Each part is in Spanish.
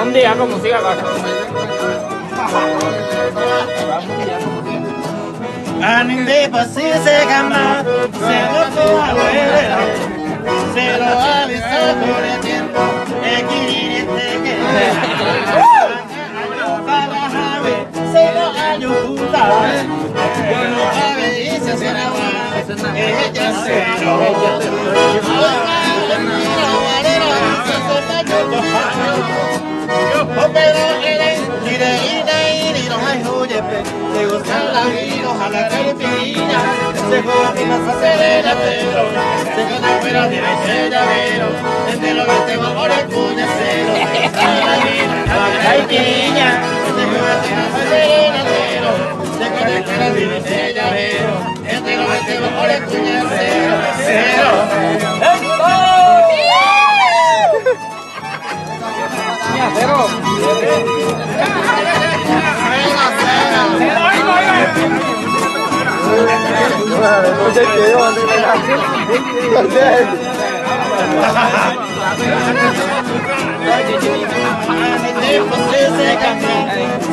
Un día con música baja. Aning de pasi se gama, se lo abuela, se lo avisa por el tiempo, que se lo ayuda, bueno ave y se será, ella se te gustan las vidas, a la carpinilla, se juega y más acelera, pero se gana fuera de ese llavero, entre los 20 valores puñacero, se gustan las vidas, a la carpinilla, se juega y más acelera, pero se gana fuera de ese llavero, entre los 20 valores puñacero, cero.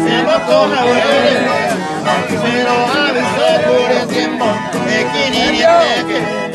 Se lo toma pero a veces por el tiempo que quiere